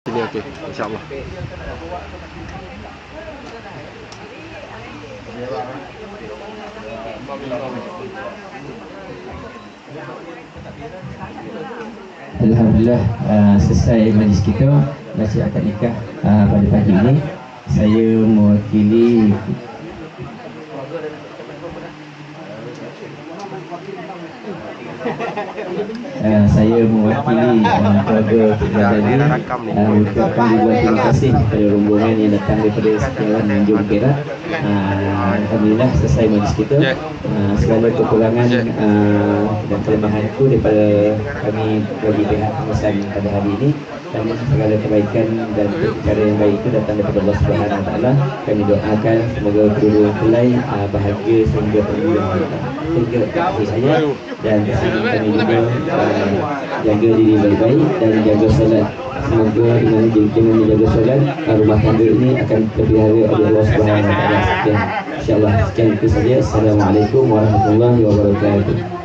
Sini okey, insya-Allah. Alhamdulillah selesai majlis kita baca akad nikah pada pagi ini. Saya mewakili keluarga Fitri ucapkan ribuan terima kasih kepada rombongan yang datang daripada sekian penjuru Perak. Alhamdulillah selesai majlis kita. Segala kekurangan dan kelemahan itu daripada kami bagi pihak pengesan pada hari ini, dan segala kebaikan dan cara yang baik itu datang daripada Allah Subhanahu Wa Taala. Kami doakan semoga kedua mempelai bahagia sehingga akhir hayat, dan kami juga jaga diri baik-baik dan jaga solat. Semoga dengan menjaga solat, rumah tangga ini akan terpelihara oleh Allah Subhanahu Wa Taala. InsyaAllah sekian itu saja. Assalamualaikum warahmatullahi wabarakatuh.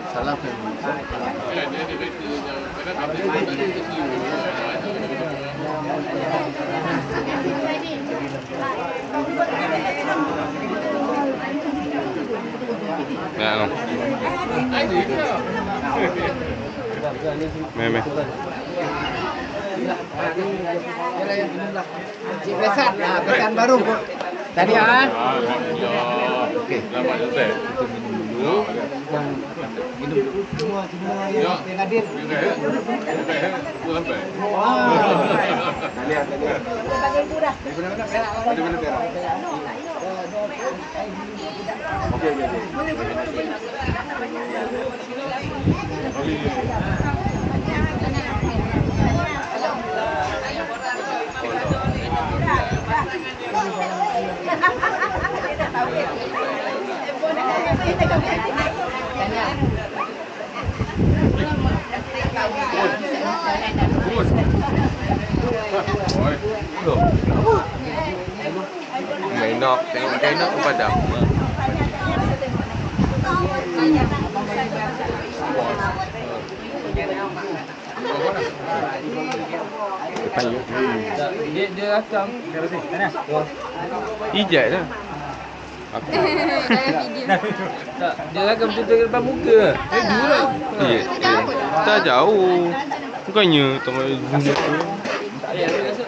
Salam. Meme. Pesan baru tadi Okey. Selamat datang. Dulu minum semua yang hadir. Mainok, tengok mainok ke padam. Dia rakam. Ijat dah. Dia rakam cerita depan muka. Dulu lah. Ya. Tak jauh. Bukannya tengok zoom tu. Tak payah rasa.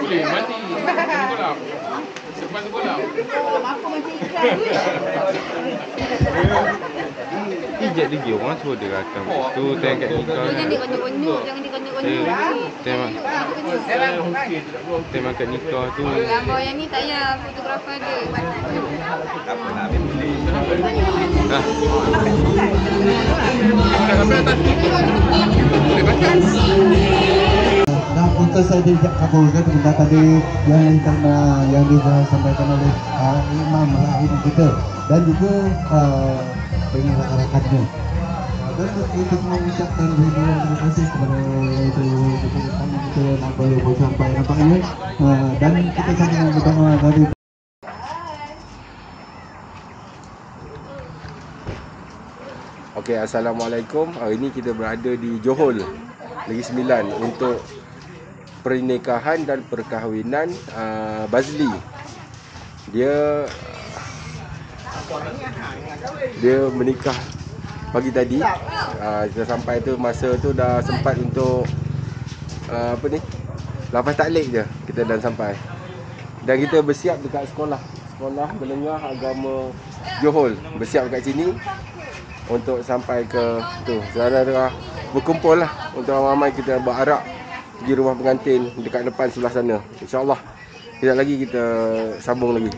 Boleh mati. Golap. Sepas golap. Aku macam ikan. Ijat lagi orang suruh dia rakam. Tu tengok kat nikah. Jangan dikonyok-konyok, jangan dikonyok-konyok. Tengok kat nikah tu. Gambar yang ni tak payah fotografer ada. Dan untuk saya dikabulkan benda tadi yang disampaikan oleh Imam Rahim kita, dan juga dengan rakan-rakannya. Dan untuk mengucapkan ribuan terima kasih kepada kita yang belum sampai nampaknya, dan kita sama bersama dari. Okey, assalamualaikum. Hari ini kita berada di Johor Negeri Sembilan untuk pernikahan dan perkahwinan Bazli. Dia menikah pagi tadi. Kita sampai tu, masa tu dah sempat untuk lafaz taklid je. Kita dah sampai. Dan kita bersiap dekat sekolah menengah agama Johor. Bersiap dekat sini untuk sampai ke tu. Saudara-saudara berkumpul lah untuk ramai-ramai kita berarak pergi rumah pengantin dekat depan sebelah sana. InsyaAllah sekejap lagi kita sambung lagi.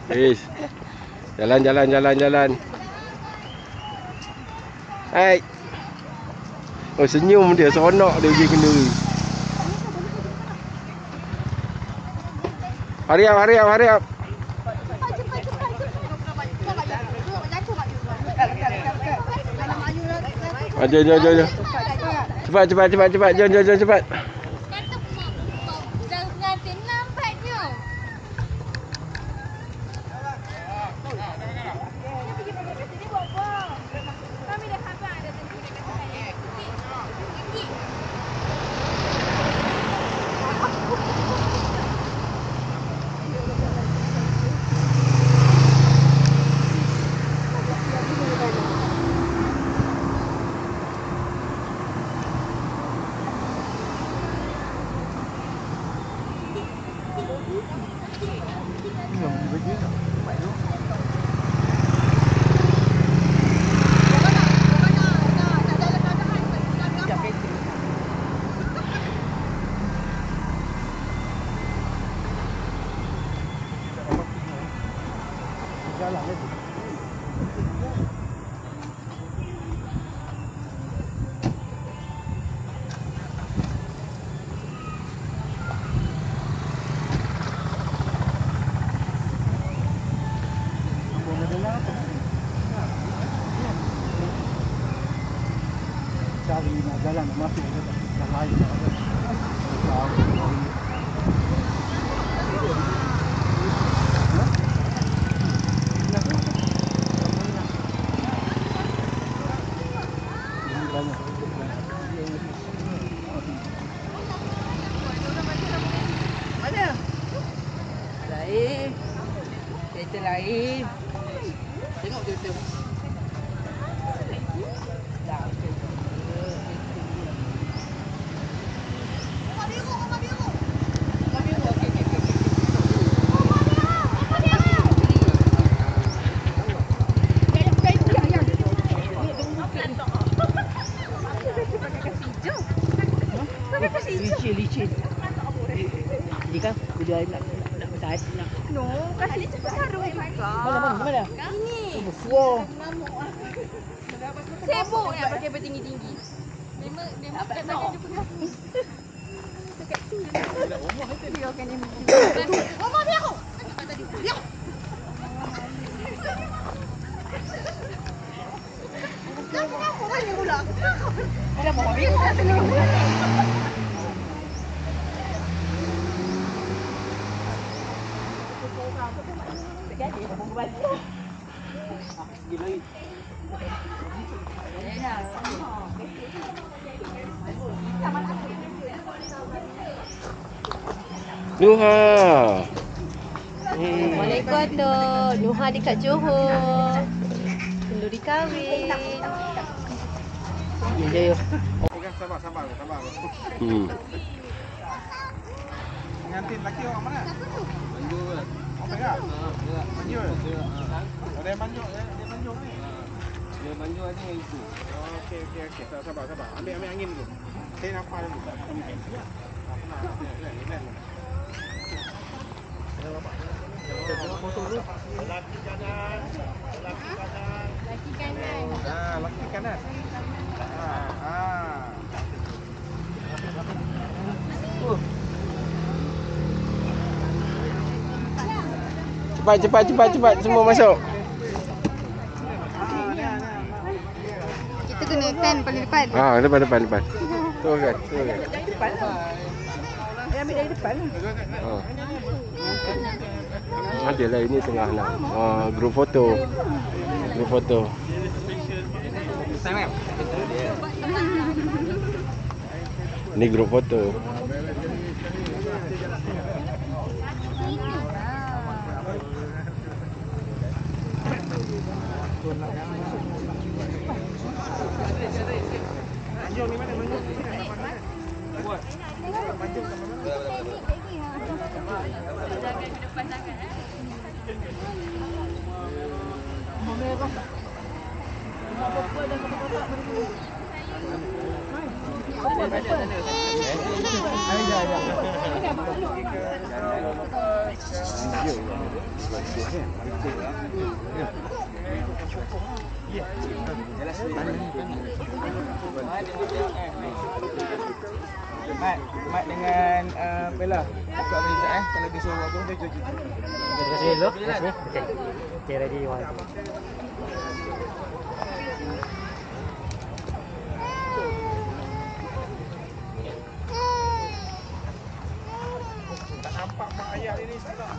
Fish. Jalan. Hai. Oh, senyum dia, seronok dia pergi kenduri. Hurry up. Jom. Cepat. Jom, cepat. Cari nak jalan nak masuk dah lain dah ada. Mana? Lain. Kereta lain. Tengok kereta. Licin. Jadi kan dia nak bertahan nak. No, kasih cepat sarung juga. Mana? Ini. Bersuar. Sibuk yang pakai bertinggi-tinggi. Dia makan tangan dia pegang. Dekat tu. Dia kan dia. Mama dia aku. Tadi. Dia. Kenapa balik pula? Ada mau ambil. Jadi mau balik. Gila lagi. Nuha. Assalamualaikum tu. Nuha dekat Johor. Kenduri kahwin. Ya. Okey, sabar. Pengantin laki orang mana? Manju kan? Okey tak? Manju. Ada yang manju ni. Dia manju ada yang itu. Okey. Sabar. Ambil angin dulu. Saya nampak dulu. Relax. Laki kanan. Cepat semua masuk. Kita kena stand paling depan. Depan. Turun. Ambil dari depan. Adalah ini tengah nak group foto. Ini group foto. Mat dengan Bella. Buka Rizal kalau dia suruh aku. Terima kasih dulu. Terima kasih. Okey. Okey, ready one. Tak nampak mak ayah dia ni salah.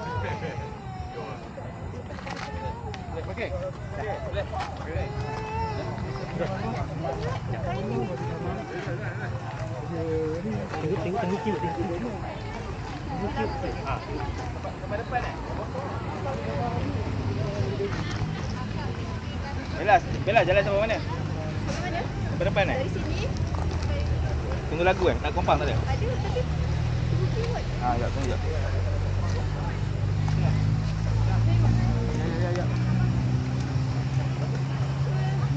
Okey. Boleh. Okey. Tengok queue. Sampai depan Bella jalan sampai mana? Sampai mana? Sampai depan Dari sini. Tunggu lagu nak kompang tak ada? Ada tapi tunggu keyword. Ya, tunggu ya.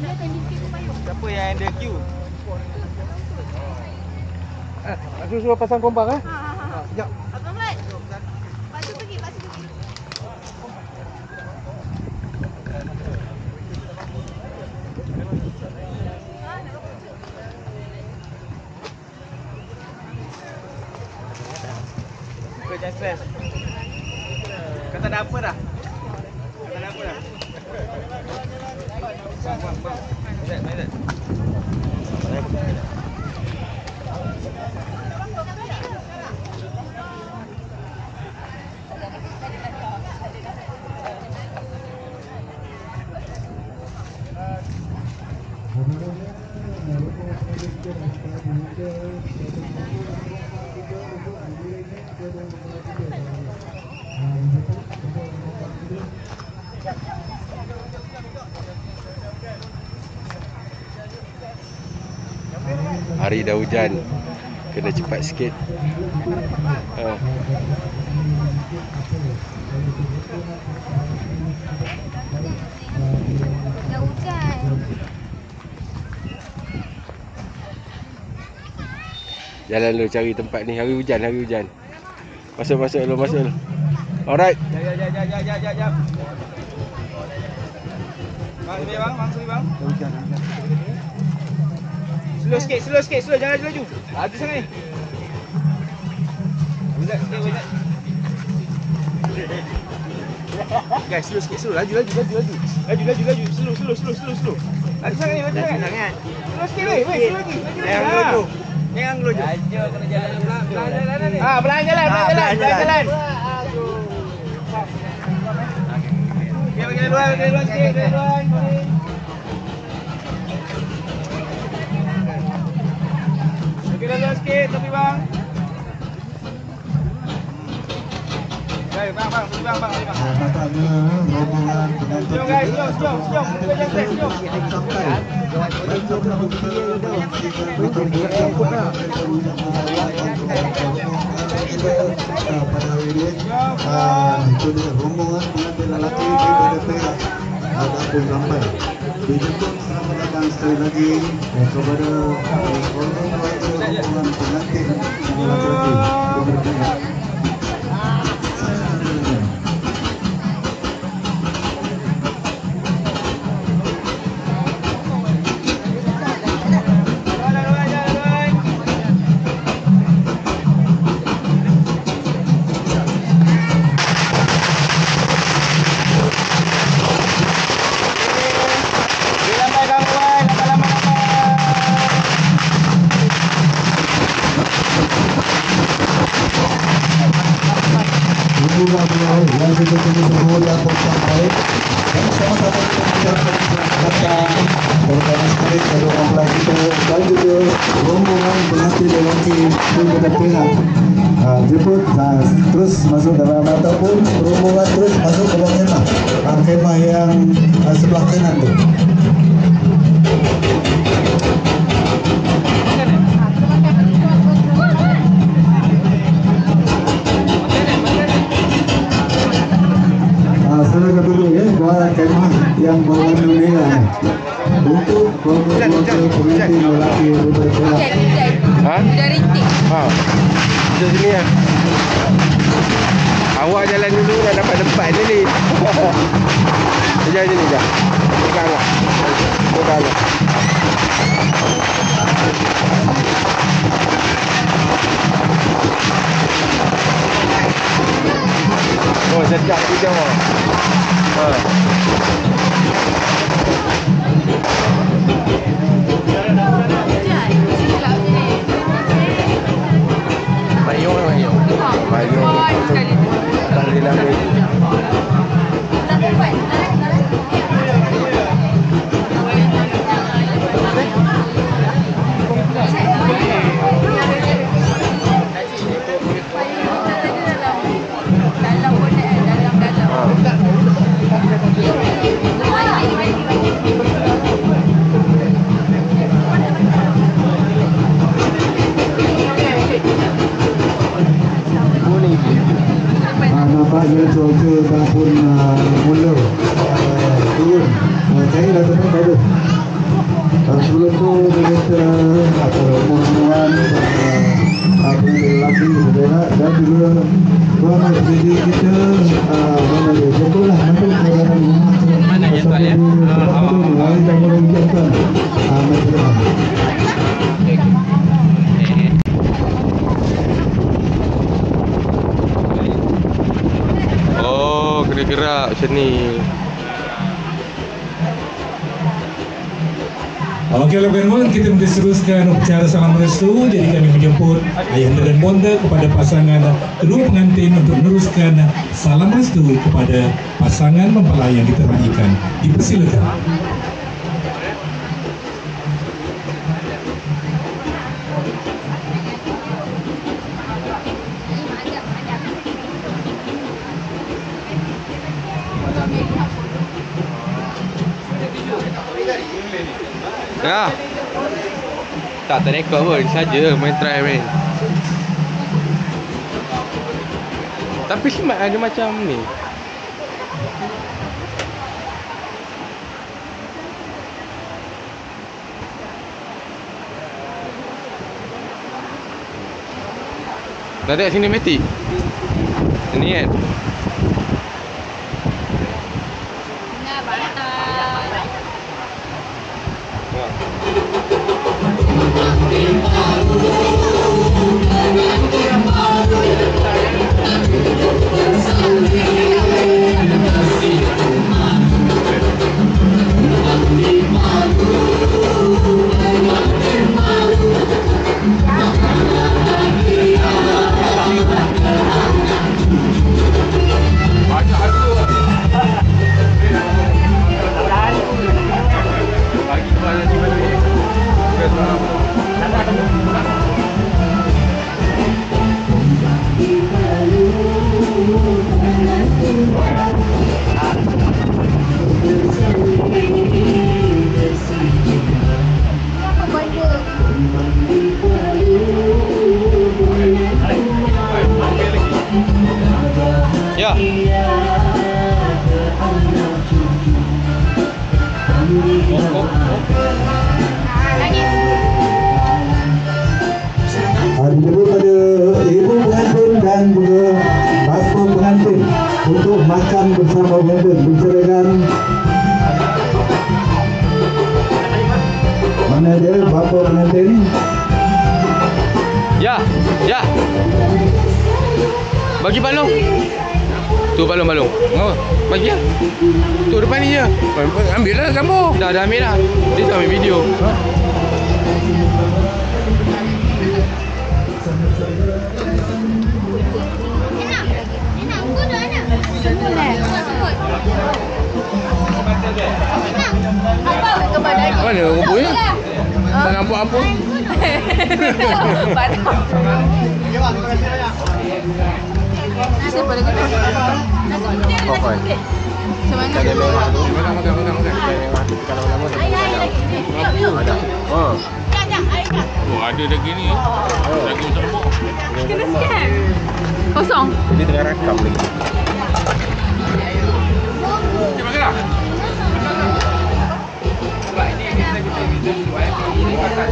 Dia tanding queue payung. Siapa yang ada queue? Aku suruh pasang kompang Ha. Sekejap. Abang Mat. Pak Su pergi. Kau jangan stres. Kau tak ada apa dah? Bang. Main. Hari dah hujan, kena cepat sikit. Dah hujan. Jalan dulu cari tempat ni, hari hujan. Masuk dulu. Alright. Jap. Bang, sini bang. Slow sikit, jangan laju. Laju sangat ni. Wizard. Guys, slow sikit, laju. Laju, slow. Laju sangat ni, Slow sikit weh, slow lagi. Jangan ngelojo. Laju kena jalan pelan ni. Pelan jalan. Okey, bagi duluan sikit, Okey, dah sikit tapi bang. Baik, bang. Nampaknya rombongan pengantin Jom guys, jom. Kita jangan stres, jom. sampai. Baik, jom pada hari ini. Itu dia rombongan pengantin lelaki daripada Perak. Ada pun sampai. Dijemput selamat datang sekali lagi kepada rombongan pengantin lelaki daripada Perak. Yang kita tunggu semua yang sampai dan sama-sama mengucapkan selamat datang terutama sekali kepada orang kita dan juga rombongan pengantin lelaki daripada Perak. jemput terus masuk dalam ataupun rombongan terus masuk ke dalam kemah. Kemah yang sebelah kanan tu. Silakan dulu ya, buat kemah yang berwarna merah untuk kelompok pengantin lelaki berperkara. Ha? Udah rintik. Ha. Kita sini ya. Awak jalan dulu dah dapat tempat ni ni. Jalan sini dah. Pegang lah. Pegang lah. Oh, sedap juga. Ha. Mayung lah mayung. Mayung. Tak hilang ni. Nampaknya cuaca dah pun mula turun. Saya dah tempat baru. Sebelum tu kita rombongan lelaki saudara dan juga tuan jadi kita mana dia jemputlah nanti dalam Mana yang tuan ya? Awak kita menunjukkan macam Kena gerak macam ni. Okey, kawan-kawan, kita mesti teruskan upacara salam restu. Jadi kami menjemput ayahanda dan bonda kepada pasangan kedua pengantin untuk meneruskan salam restu kepada pasangan mempelai yang kita raikan. Dipersilakan. Ya. Tak rekod pun, saja main try main. Tapi semat ada macam ni. Tak ada sinematik. Ini kan. Nah, bantal. Ya. Dijemput pada ibu pengantin dan juga bapa pengantin untuk makan bersama pengantin. Bicarakan mana dia bapa pengantin? Ya. Ya. Bagi balong. Tu balong-balong. Oh, bagi lah. Tu depan ni je. Ambil lah gambar. Dah ambil lah. Dia tu ambil video. Enak, aku dah enak. Semua dah. Mana rumputnya? Tak nampak apa. Siapa lagi tu? Okey. Macam mana? Makan. Kalau lama tak ada. Oh. Oh, ada lagi ni. Lagi macam apa? Kena scan. Kosong. Jadi tengah rakam lagi. Cik makanlah. Sebab ini kita jual. Ini kata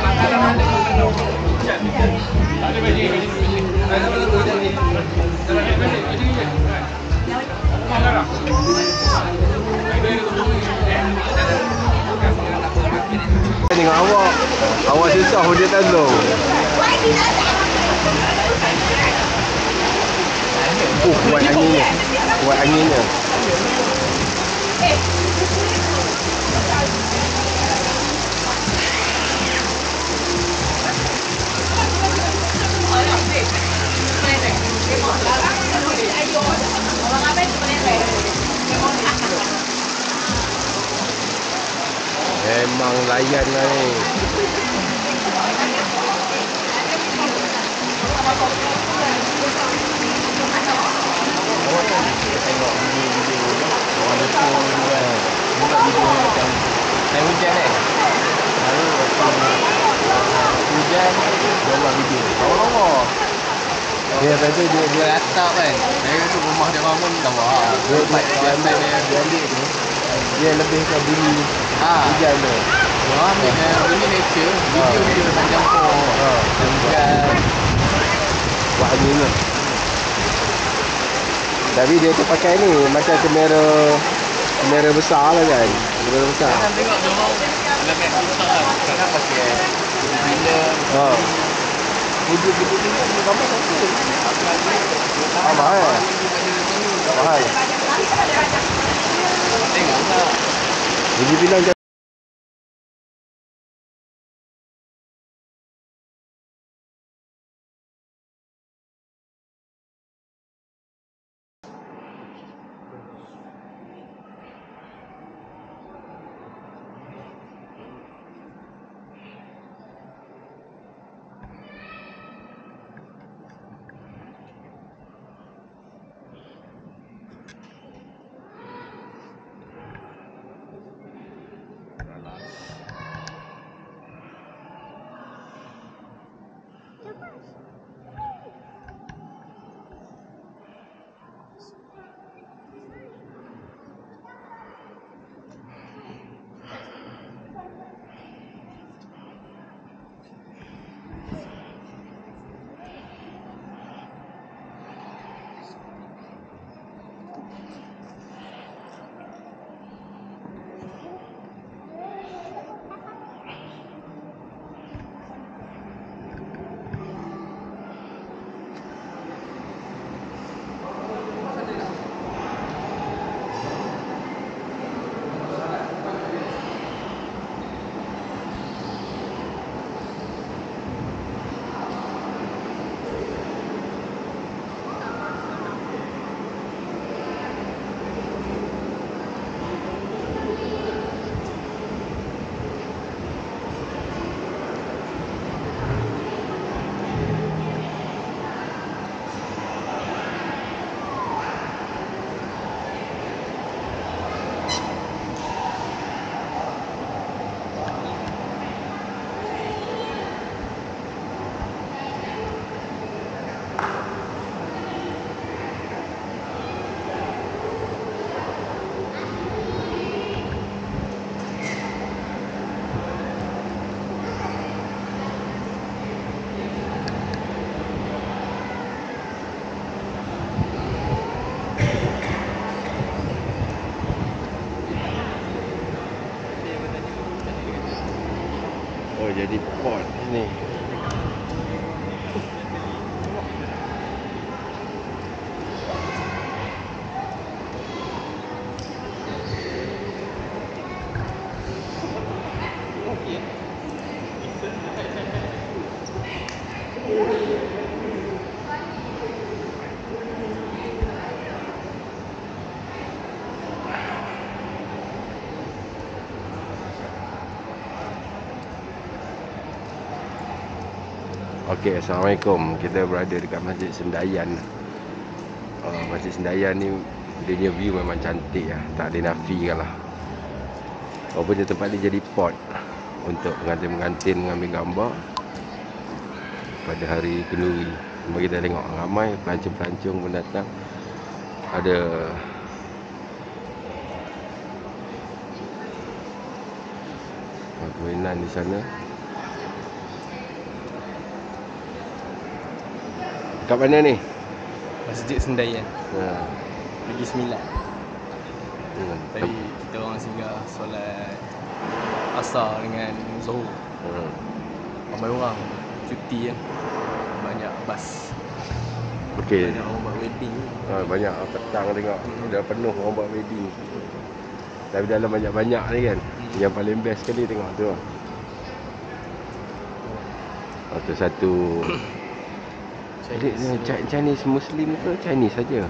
makanan mana pun tak ada baju. Tengok awak. Awak susah pun dia tolong. Kuat anginnya. Kuat anginnya. Memang layan lah ni. Tengok video-video orang telefon kan. Bukan video macam time hujan kan. Lalu hujan dia buat video. Lawa-lawa. Dia kata dia atap kan. Saya kata rumah dia bangun lawa. Dia ambil tu. Dia lebih ke bunyi hujan tu. Dia ambil bunyi nature. Video dia tak campur. Hujan. Wah ni lah. Tapi dia tu pakai ni macam kamera besar lah kan. Kamera besar. Jangan tengok dia orang lemak besar. Sekarang pakai bila video ni gambar satu. Mahal. Mahal. Tengoklah. Dia bilang jadi pot ni. Okey, Assalamualaikum. Kita berada dekat Masjid Sendayan. Masjid Sendayan ni dia punya view memang cantik lah. Tak ada nafikan lah. Walaupun dia tempat dia jadi spot untuk pengantin-pengantin mengambil gambar pada hari kenduri. Mari kita tengok ramai pelancong-pelancong pun datang. Ada permainan di sana. Kat mana ni? Masjid Sendayan. Negeri Sembilan. Tadi kita orang singgah solat asar dengan Zuhur. Ramai orang cuti kan. Banyak bas. Okey. Banyak orang buat wedding. Banyak petang tengok. Dah penuh orang buat wedding. Tapi dalam banyak-banyak ni kan. Yang paling best sekali tengok tu. Satu-satu. Chinese Muslim ke Chinese saja?